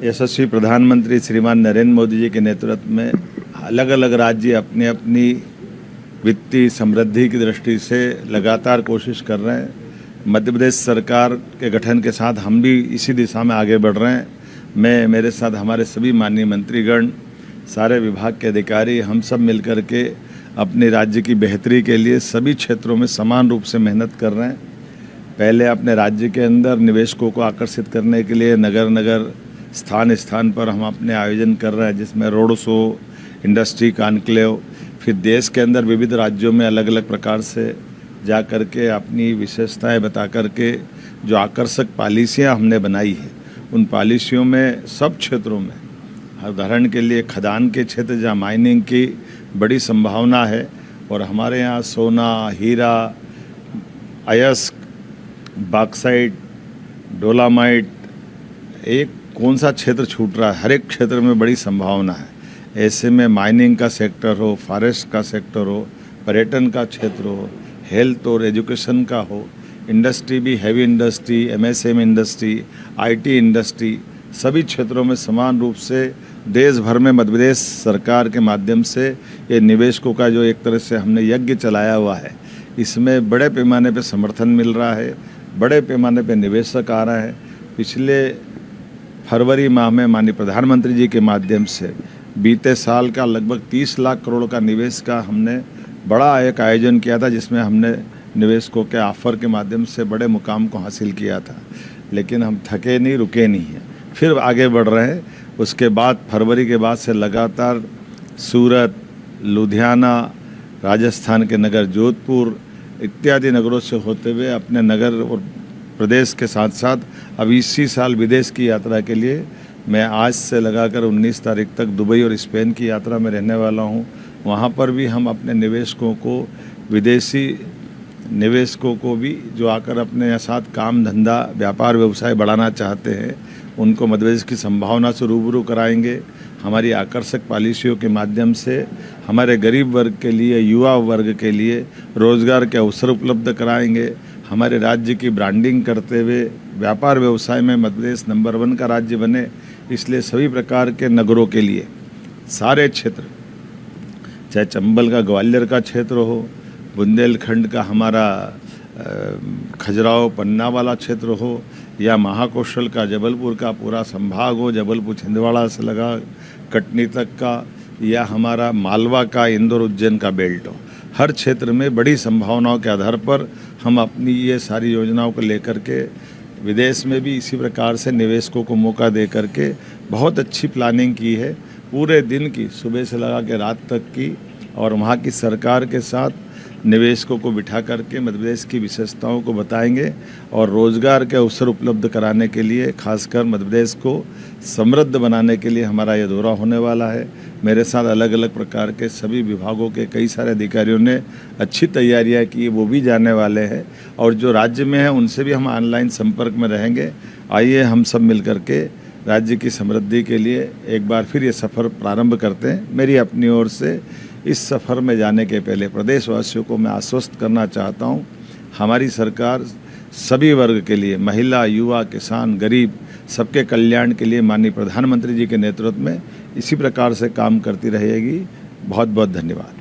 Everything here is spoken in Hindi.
यशस्वी प्रधानमंत्री श्रीमान नरेंद्र मोदी जी के नेतृत्व में अलग अलग राज्य अपनी अपनी वित्तीय समृद्धि की दृष्टि से लगातार कोशिश कर रहे हैं। मध्य प्रदेश सरकार के गठन के साथ हम भी इसी दिशा में आगे बढ़ रहे हैं। मेरे साथ हमारे सभी माननीय मंत्रीगण, सारे विभाग के अधिकारी, हम सब मिलकर के अपने राज्य की बेहतरी के लिए सभी क्षेत्रों में समान रूप से मेहनत कर रहे हैं। पहले अपने राज्य के अंदर निवेशकों को आकर्षित करने के लिए नगर नगर स्थान स्थान पर हम अपने आयोजन कर रहे हैं, जिसमें रोड शो, इंडस्ट्री कॉन्क्लेव, फिर देश के अंदर विविध राज्यों में अलग अलग प्रकार से जा कर के अपनी विशेषताएं बता कर के जो आकर्षक पॉलिसियां हमने बनाई है, उन पॉलिसियों में सब क्षेत्रों में, उदाहरण के लिए खदान के क्षेत्र जहाँ माइनिंग की बड़ी संभावना है और हमारे यहाँ सोना, हीरा, अयस्क, बॉक्साइट, डोलामाइट, एक कौन सा क्षेत्र छूट रहा है, हर एक क्षेत्र में बड़ी संभावना है। ऐसे में माइनिंग का सेक्टर हो, फॉरेस्ट का सेक्टर हो, पर्यटन का क्षेत्र हो, हेल्थ और एजुकेशन का हो, इंडस्ट्री भी heavy industry, MSME industry, IT industry, सभी क्षेत्रों में समान रूप से देश भर में मध्य प्रदेश सरकार के माध्यम से ये निवेशकों का जो एक तरह से हमने यज्ञ चलाया हुआ है, इसमें बड़े पैमाने पे समर्थन मिल रहा है, बड़े पैमाने पे निवेशक आ रहा है। पिछले फरवरी माह में माननीय प्रधानमंत्री जी के माध्यम से बीते साल का लगभग 30 लाख करोड़ का निवेश का हमने बड़ा एक आयोजन किया था, जिसमें हमने निवेशकों के ऑफर के माध्यम से बड़े मुकाम को हासिल किया था। लेकिन हम थके नहीं, रुके नहीं हैं, फिर आगे बढ़ रहे हैं। उसके बाद फरवरी के बाद से लगातार सूरत, लुधियाना, राजस्थान के नगर जोधपुर इत्यादि नगरों से होते हुए अपने नगर और प्रदेश के साथ साथ अब इसी साल विदेश की यात्रा के लिए मैं आज से लगाकर 19 तारीख तक दुबई और स्पेन की यात्रा में रहने वाला हूं। वहां पर भी हम अपने निवेशकों को, विदेशी निवेशकों को भी जो आकर अपने साथ काम धंधा, व्यापार व्यवसाय बढ़ाना चाहते हैं, उनको मध्य प्रदेश की संभावना से रूबरू कराएंगे। हमारी आकर्षक पॉलिसियों के माध्यम से हमारे गरीब वर्ग के लिए, युवा वर्ग के लिए रोजगार के अवसर उपलब्ध कराएंगे। हमारे राज्य की ब्रांडिंग करते हुए व्यापार व्यवसाय में मध्य प्रदेश नंबर 1 का राज्य बने, इसलिए सभी प्रकार के नगरों के लिए सारे क्षेत्र, चाहे चंबल का ग्वालियर का क्षेत्र हो, बुंदेलखंड का हमारा खजुराहो पन्ना वाला क्षेत्र हो, या महाकौशल का जबलपुर का पूरा संभाग हो, जबलपुर छिंदवाड़ा से लगा कटनी तक का, या हमारा मालवा का इंदौर उज्जैन का बेल्ट हो, हर क्षेत्र में बड़ी संभावनाओं के आधार पर हम अपनी ये सारी योजनाओं को लेकर के विदेश में भी इसी प्रकार से निवेशकों को मौका दे करके बहुत अच्छी प्लानिंग की है, पूरे दिन की, सुबह से लगा के रात तक की, और वहाँ की सरकार के साथ निवेशकों को बिठा करके मध्य प्रदेश की विशेषताओं को बताएंगे और रोजगार के अवसर उपलब्ध कराने के लिए, खासकर मध्य प्रदेश को समृद्ध बनाने के लिए हमारा ये दौरा होने वाला है। मेरे साथ अलग अलग प्रकार के सभी विभागों के कई सारे अधिकारियों ने अच्छी तैयारियां की, वो भी जाने वाले हैं, और जो राज्य में हैं उनसे भी हम ऑनलाइन संपर्क में रहेंगे। आइए हम सब मिलकर के राज्य की समृद्धि के लिए एक बार फिर ये सफ़र प्रारंभ करते हैं। मेरी अपनी ओर से इस सफ़र में जाने के पहले प्रदेशवासियों को मैं आश्वस्त करना चाहता हूँ, हमारी सरकार सभी वर्ग के लिए, महिला, युवा, किसान, गरीब, सबके कल्याण के लिए माननीय प्रधानमंत्री जी के नेतृत्व में इसी प्रकार से काम करती रहेगी। बहुत बहुत धन्यवाद।